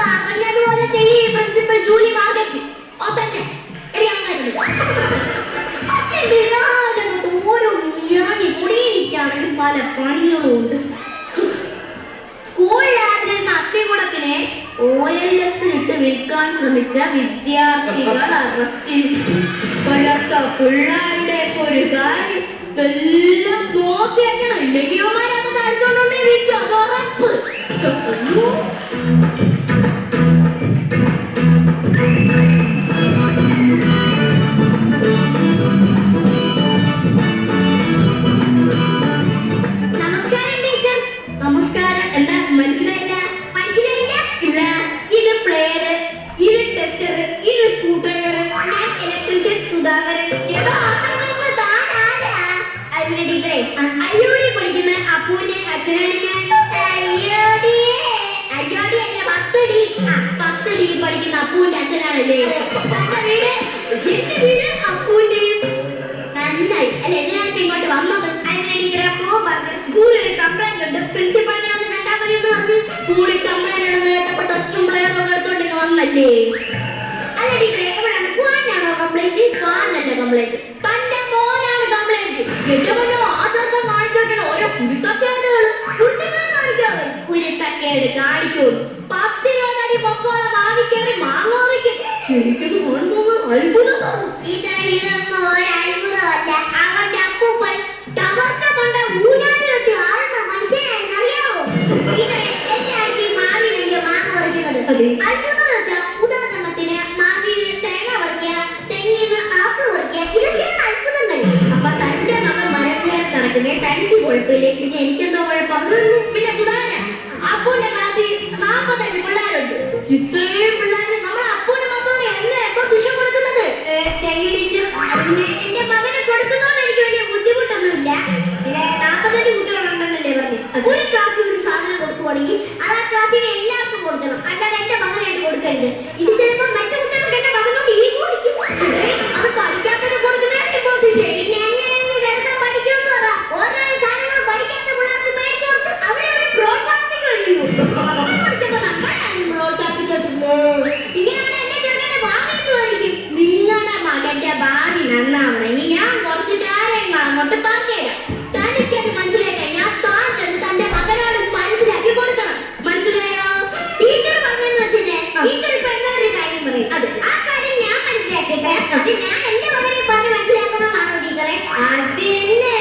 പറഞ്ഞതുപോലെ ചെയ്യ് principal Julie Margaret. അതന്നെ ഓരോന്ന് പൊടിയിരിക്കുകയാണെങ്കിൽ പല പണികളും ഉണ്ട്. സ്കൂൾ ലാബിലിരുന്ന അസ്ഥികൂടത്തിനെ OLX വിൽക്കാൻ ശ്രമിച്ച വിദ്യാർത്ഥികൾ അറസ്റ്റിൽ. ഇപ്പോഴത്തെ പിള്ളേരുടെ ഒരു കാര്യം എല്ലാം നോക്കി വെക്കണം, ഇല്ലെങ്കിൽ അത് കഴിച്ചോണ്ടേ വിൽക്കും. അത് ഉറപ്പ്. നമസ്കാരം ടീച്ചർ. നമസ്കാരം. എന്താ മനസ്സിലായില്ല? മനസ്സിലായില്ല? ഇല്ല. ഇത് പ്ലെയർ, ഇത് ടെസ്റ്റർ, ഇത് സ്ക്രൂ ഡ്രൈവർ, ഞാൻ ഇലക്ട്രീഷ്യൻ സുധാകരൻ. ടീച്ചറെ അയ്യോടി പഠിക്കുന്ന അപ്പൂന്റെ അച്ഛനാണ് ഞാൻ. അയ്യോടി അയ്യോടി അല്ല, 10D പഠിക്കുന്ന അപ്പൂന്റെ അച്ഛനാണല്ലേ. എന്റെ വീട് അപ്പൂന്റെയും. നന്നായി അല്ലെ, ഞാനിപ്പോ ഇങ്ങോട്ട് വന്നത്. സ്കൂളിൽ ഒരു കംപ്ലൈന്റ് ഉണ്ട്, പ്രിൻസിപ്പലിനെ ഒന്ന് കണ്ടാൽ മതി എന്ന് പറഞ്ഞു. സ്കൂളിൽ കംപ്ലൈന്റ് ഉണ്ടെന്ന് കേട്ടപ്പോ ടെസ്റ്റും പ്ലെയറും എടുത്തോണ്ട് വന്നല്ലേ. അല്ല ടീച്ചറെ, എവിടെയാണ് ഫാനാണോ കംപ്ലൈന്റ്? ഫാനല്ല കംപ്ലൈന്റ്, തന്റെ മോനാണ് കംപ്ലൈന്റ്. എന്റെ മോനോ ആദ്യത്തെ കാണിച്ചോക്കണം ഓരോ കുരുത്തക്കേടുകൾ. കാണിക്കാതെ കുരുത്തക്കേട് കാണിക്കൂ. 10-20 അടി പൊക്കോളം ആവിക്കേറി മാങ്ങോറിക്കും. ശരിക്കും കാണുമ്പോൾ അത്ഭുതം തോന്നും. ഇതൊന്നും ഒരു അത്ഭുതമല്ല. അവന്റെ അപ്പൂപ്പൻ ടവറിന്റെ കൊണ്ട് ഊനാടി കെട്ടി ആളുന്ന മനുഷ്യനായിരുന്നു, അറിയാമോ? എല്ലാവർക്കും ഈ മാവിനല്ലേ മാങ്ങ പറിക്കുന്നത്. അത്ഭുതം വെച്ചാൽ ഉദാഹരണത്തിന് മാവിൽ തേങ്ങ പറിക്കുക, തെങ്ങിന്ന് ആപ്പിൾ പറിക്കുക, ഇതൊക്കെയാണ് അത്ഭുതങ്ങൾ. അപ്പൊ തന്റെ മകൻ മരത്തിലേക്ക് നടക്കുന്നത് തനിക്ക് കുഴപ്പമില്ലേ, പിന്നെ എനിക്കെന്തോ കുഴപ്പം? പിന്നെ സുധാകരൻ അപ്പൂന്റെ ക്ലാസ്സിൽ 45 പിള്ളേരുണ്ട്. ഇത്രയും പിള്ളേർ നമ്മൾ അപ്പൂന്റെ മക്കളോട് എങ്ങനെയാ ശിക്ഷ കൊടുക്കുന്നത്? എന്റെ മകനെ കൊടുക്കുന്നതുകൊണ്ട് എനിക്ക് വലിയ ബുദ്ധിമുട്ടൊന്നുമില്ല. പിന്നെ 45 കുട്ടികളുണ്ടെന്നല്ലേ പറഞ്ഞു. ഒരു ക്ലാസ്സിൽ ഒരു സാധനം കൊടുക്കുവാണെങ്കിൽ അത് ആ ക്ലാസ്സിന് എല്ലാവർക്കും കൊടുക്കണം, അല്ലാതെ എന്റെ മകനായിട്ട് കൊടുക്കരുത്. ഇത് ചിലപ്പോൾ മറ്റു കുട്ടികൾക്ക് എന്റെ മകനോട് ഈ കൊടുക്കും. അത് പഠിക്കാത്തതിന് കൊടുക്കുന്നേ ശരി. പിന്നെ എങ്ങനെയെന്ന് ചെറുക്കാൻ പഠിക്കുമെന്ന് പറ. ഓരോ സാധനങ്ങൾ പഠിക്കാത്ത പിള്ളേർക്ക് മേടിച്ചു കൊടുത്ത് അവരെ പ്രോത്സാഹിപ്പിക്കുകയോ പ്രോത്സാഹിപ്പിച്ചിട്ടില്ലേ. ഇങ്ങനെയാണ് എന്റെ ചെറുക്കന്റെ ഭാവി എന്ന് പഠിക്കും. നിങ്ങളുടെ മകന്റെ ഭാവി നന്നാവണമെങ്കിൽ ഞാൻ കുറച്ച് കാര്യങ്ങൾ അങ്ങോട്ട് പറഞ്ഞുതരാം. തനിക്കത് മനസ്സിലായി കഴിഞ്ഞാൽ താൻ ചെന്ന് തന്റെ മകനോട് മനസ്സിലാക്കി കൊടുക്കണം. മനസ്സിലായോ? ടീച്ചർ പറഞ്ഞെന്ന് വെച്ചേ, ടീച്ചർ ഇപ്പൊ എന്നോടൊരു കാര്യം പറയും. അത് ആ കാര്യം ഞാൻ മനസ്സിലാക്കിട്ടെ അത് ഞാൻ എന്റെ മകനെ പറഞ്ഞ് മനസ്സിലാക്കണമെന്നാണോ ടീച്ചറെ? അതെന്നെ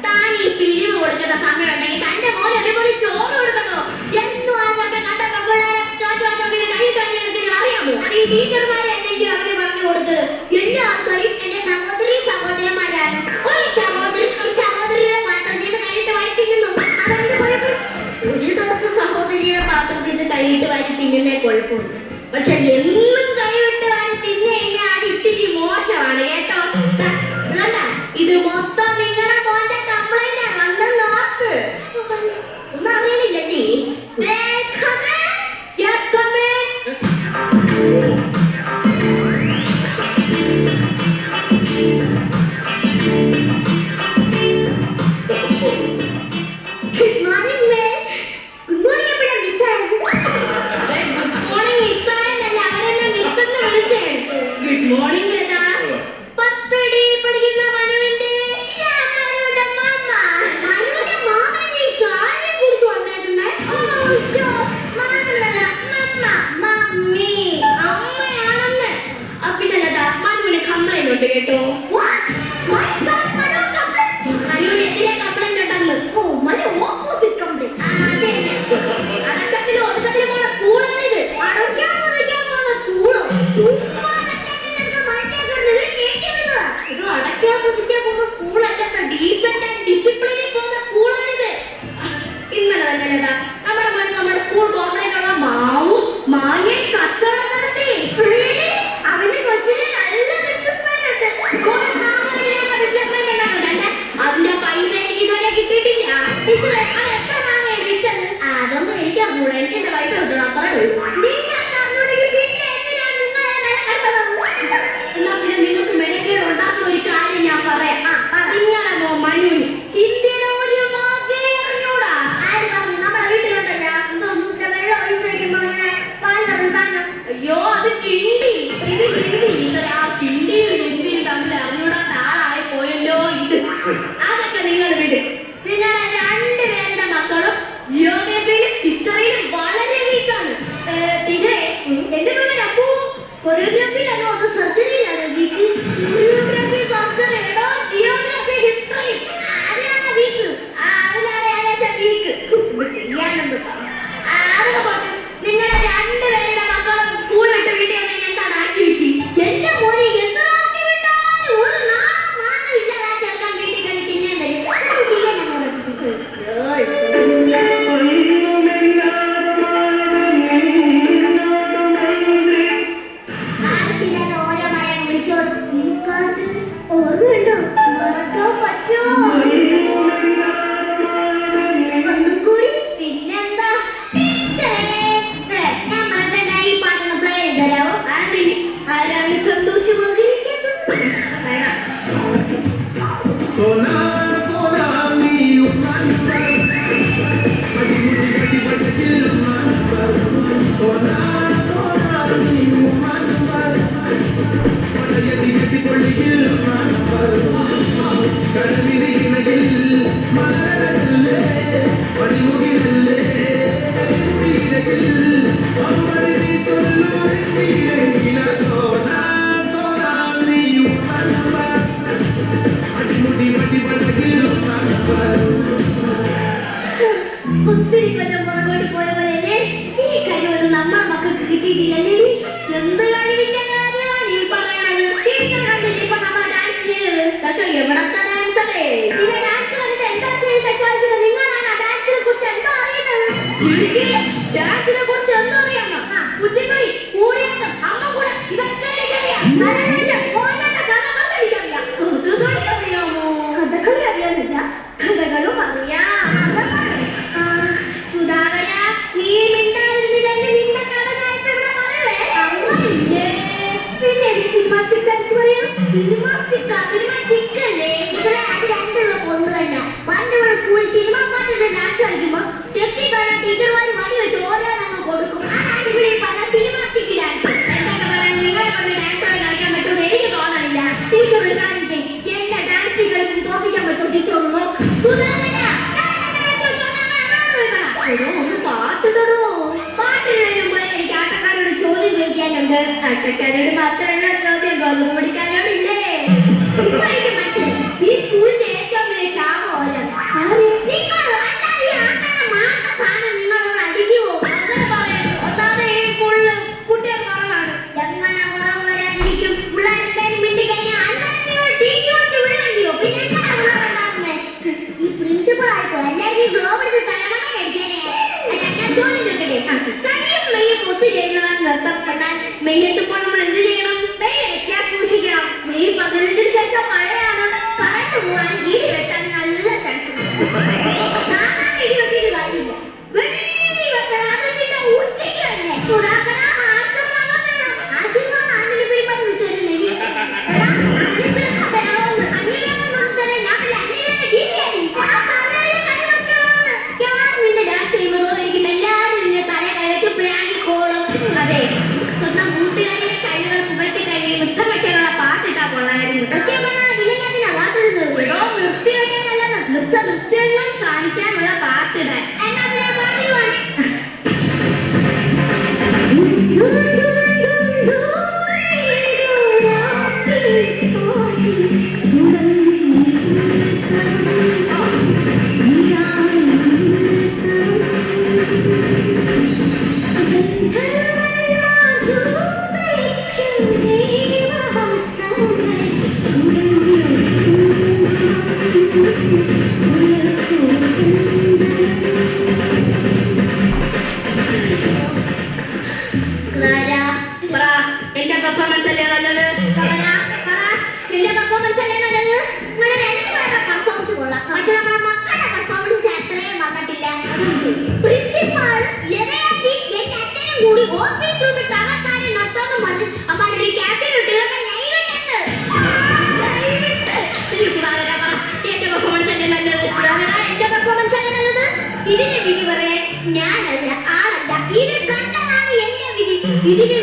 താൻ ഈ പിരിവ് കൊടുക്കുന്ന സമയം ഉണ്ടെങ്കിൽ തന്റെ മോനെ അതേപോലെ ചോറ് കൊടുക്കണോ? എന്നും അതൊക്കെ കണ്ട അറിയാമോ? അത് ഈ ടീച്ചർമാരെ എന്നെങ്കിലും അവരെ പറഞ്ഞു കൊടുത്തത്. എല്ലാ ആൾക്കാരും എന്റെ സഹോദരി സഹോദരന്മാരാണ്. ഒരു സഹോദരിയുടെ പാത്രത്തിൽ കൈയിട്ട് വാരി തിന്നുന്നു. അതെന്ത് കുഴപ്പം? ഒരു ദിവസം സഹോദരിയുടെ പാത്രത്തിൽ കൈയിട്ട് വാരി തിന്നുന്നേ കുഴപ്പമുണ്ട്. പക്ഷെ എന്നും കൈവിട്ട് വാരി തിന്നു കഴിഞ്ഞാൽ അത് ഇത്തിരി മോശമാണ് കേട്ടോ. ഇത് മൊത്തം നിങ്ങളുടെ മോന്റെ കംപ്ലൈന്റ് വന്ന് നോക്ക്. ഒന്നും അറിയണില്ലേ? Good morning. 10D പഠിക്കുന്ന മനുവിന്റെ മാങ്ങയെ കച്ചവടം നടത്തി. അവന് കൊച്ചിന് നല്ല ബിസിനസ്മാൻ ഉണ്ട്. അതിന്റെ പൈസ എനിക്ക് ഇതുവരെ കിട്ടിയിട്ടില്ല. അതൊന്നും എനിക്ക് അറിഞ്ഞൂടാ. എനിക്ക് എന്റെ പൈസ കിട്ടണം, അത്രേ ഉള്ളൂ. നിങ്ങൾക്ക് മെനക്കേട് ഉണ്ടാക്കുന്ന ഒരു കാര്യം ഞാൻ പറയാം. നിങ്ങളുടെ മനുവിന് ഹിന്ദിയുടെ ഒരു വാക്കേ അറിഞ്ഞൂടാ. നമ്മുടെ വീട്ടിലോട്ടല്ല വെള്ളം ഒഴിച്ചു വെക്കുമ്പോ അയ്യോ അത് കിണ്ടി. ഇത് ഹിന്ദി ഇല്ല. ആ ഹിന്ദിയും ഹിന്ദിയും തമ്മിൽ അറിഞ്ഞൂടാത്ത ആളായി പോയല്ലോ ഇത്. അതൊക്കെ നിങ്ങൾ വിടും. നിങ്ങളുടെ രണ്ടുപേരുടെ മക്കളും ജിയോഗ്രഫിയിലും ഹിസ്റ്ററിയിലും വളരെ വീക്കാണ്. ടീച്ചറെ എന്റെ മകൻ അപ്പു കൊറിയോഗ്രാഫിയിലാണോ അതോ സർജറിയിലാണോ വീക്ക്? ജിയോഗ്രഫി സർജറി എടോ, ജിയോഗ്രഫി ഹിസ്റ്ററി അതിലാണ് വീക്ക്. അതിലാണ് ഏകദേശം വീക്ക് ചെയ്യാനുണ്ട്. അതൊക്കെ പോട്ടെ. നിങ്ങളുടെ രണ്ടുപേരുടെ മക്കളും സ്കൂൾ വിട്ട് വീട്ടിൽ വന്നാൽ എന്താണ് ആക്ടിവിറ്റി? എന്റെ മോനെ എത്ര ആക്കി വിട്ടാലും ഒരു നാണം ഇല്ലാതെ ചെറുക്കാൻ വീട്ടിൽ കളിക്കുന്നേ വരും. ഓർമ്മയുണ്ടോ? മറക്കാൻ പറ്റുമോ? ഒന്നും കൂടി. പിന്നെന്താ ഞാൻ പറഞ്ഞ ഈ പാട്ടിന് പ്ലേ ചെയ്ത് തരാമോ? ആരാണ് സന്തോഷമായിരിക്കുന്നത്? ഒത്തിരി കൊല്ലം പുറകോട്ട് പോയ പോലെ ഈ കഴിവൊന്നും നമ്മളെ മക്കൾക്ക് കിട്ടിയിട്ടില്ലല്ലേ? എന്ത് കഴിവിന്റെ കാര്യമാണ് ഈ പറയണത്? ടീച്ചർ കണ്ടിട്ട് ഇപ്പൊ നമ്മൾ ഡാൻസ് ചെയ്തത് ഇതൊക്കെ എവിടത്തെ ഡാൻസ് അല്ലേ? പിന്നെ ഡാൻസ് കണ്ടിട്ട് എന്താ ചെയ്ത് ചോദിക്കുന്നത്? നിങ്ങളാണ് ഡാൻസിനെ കുറിച്ച് എന്താ അറിയുന്നത്? ഡാൻസിനെ കുറിച്ച് എന്താ അറിയാമോ? കുച്ചിപ്പുടി, കൂടിയാട്ടം, അമ്മ കൂടെ ഇതൊക്കെ എനിക്കറിയാം. അറിയാമോ? കഥകളി അറിയാനില്ല, കഥകളും അറിയാം. സുധാകര നീ മിണ്ടായിരുന്നില്ലെങ്കിൽ നിന്റെ കഥ ഞാൻ ഇപ്പൊ ഇവിടെ പറയുവേ. അമ്മയില്ലേ? പിന്നെ സിനിമാറ്റിക് ഡാൻസ് പറയാം. സിനിമാറ്റിക് അല്ലേ? ഇവിടെ അത് രണ്ടുള്ള ഒന്ന് തന്നെ. പണ്ടുള്ള സ്കൂളിൽ സിനിമ പാട്ടിട്ട് ഡാൻസ് കളിക്കുമ്പോ തെറ്റിക്കാരാ ടീച്ചർമാർ വടി വെച്ച് ഓരോന്നങ്ങ് കൊടുക്കും. അതാണ് ഇവിടെ പറഞ്ഞ സിനിമാറ്റിക് ഡാൻസ്. എന്തൊക്കെ പറയാൻ നിങ്ങളെ കൊണ്ട് ഡാൻസ് കളിക്കാൻ പറ്റുമെന്ന് എനിക്ക് തോന്നണില്ല. ടീച്ചർ ഒരു കാര്യം ചെയ്യും, എന്നെ ഡാൻസ് കളിച്ച് തോപ്പിക്കാൻ പറ്റുമോ ടീച്ചറോടോ? സുധാകര ഒന്ന് പാട്ടിടോ. പാട്ടിടുന്നതിന് മുമ്പ് എനിക്ക് ആട്ടക്കാരോട് ചോദ്യം ചോദിക്കാനുണ്ട്. ആട്ടക്കാരോട് മാത്രമല്ല ചോദ്യം ഗോതമ്പ് പിടിക്കാനോടില്ലേ? ഇപ്പൊ എനിക്ക് മനസ്സിലായി ഈ സ്കൂളിന്റെ ഏറ്റവും വലിയ ശാപം നിങ്ങൾ സാധനം നിങ്ങളോട് അടിക്കുമോ? അങ്ങനെ പറയരുത്. ഒന്നാമത് ഈ സ്കൂളില് കുട്ടികൾ കുറവാണ്. എങ്ങനെ കുറവ് വരാതിരിക്കും? പിള്ളേർ എന്തായാലും മിണ്ടി കഴിഞ്ഞാൽ അന്നേരം ടീച്ചറോട്ട് വിടല്ലയോ? പിന്നെ എങ്ങനെ ഉണ്ടാകുന്നേ? ഈ പ്രിൻസിപ്പൾ ആയിക്കോ അല്ലെങ്കിൽ ഈ ഗ്ലോബ് എടുത്ത് തലമണ കഴിക്കാനേ. കയ്യും മെയ്യും ഒത്തുചേരുന്നതാൻ നിർത്തപ്പെട്ടാൽ മെയ്യെത്തുമ്പോൾ നമ്മൾ എന്ത് ചെയ്യണം? സൂക്ഷിക്കണം. മെയ് 15 ശേഷം മഴയാണ്. കറണ്ട് പോകാൻ ഇടി വെട്ടാൻ നല്ല ചാൻസ് ഉണ്ട്. ഇടി വെട്ടിയിട്ട് കാര്യമില്ല. വെടി വെക്കണം. അത് പിന്നെ ഉച്ചയ്ക്ക് തന്നെ. ആശീർവാദം വേണം. ആശീർവാദം ആമിനെ പിരിപ്പാൻ വിട്ടുവരുന്നു. നിന്റെ ഡാൻസ് ചെയ്യുമ്പോൾ എനിക്ക് എല്ലാവരും നിന്നെ തല കയറ്റി പ്രാഗിക്കോളും. അതെ, സ്വന്തം കൂട്ടുകാരിയെ കഴിവുകൾ പുകഴ്ത്തി കഴിയും നൃത്തം വെക്കാനുള്ള പാട്ടിട്ടാ കൊള്ളായിരുന്നു. ഇതിനെന്തിനാ പാട്ടിടുന്നത്? ഏതോ നൃത്തി വെക്കാനല്ലെന്ന്, നൃത്യങ്ങൾ കാണിക്കാനുള്ള പാട്ടിടാൻ. എന്നാ പിന്നെ പാട്ടിടുവാണ്. നല്ലത്? എന്റെ പെർഫോമൻസ് അല്ലേ നല്ലത്? നിങ്ങളുടെ രണ്ടുപേരുടെ പെർഫോമൻസ് കൊള്ളാം, പക്ഷെ നമ്മളെ മക്കളുടെ പെർഫോമൻസ് അത്രയും വന്നിട്ടില്ല. പ്രിൻസിപ്പാൾ ലതയാന്റിയും എന്റെ അച്ഛനും കൂടി ഓഫീസ് റൂമിൽ തകർത്താനെ നട്ടോന്നും പറഞ്ഞ് അമ്മ ക്യാപ്റ്റൻ ഇട്ട് ലൈവ് ഇട്ടുണ്ട്. എന്റെ പെർഫോമൻസ് അല്ലേ നല്ലത്? എന്റെ പെർഫോമൻസ് അല്ലേ നല്ലത്? ഇതിന്റെ വിധി പറയാൻ ഞാനല്ല, ആളല്ല, ഇത് കണ്ടതാണ് എന്റെ വിധി. ഇതിന്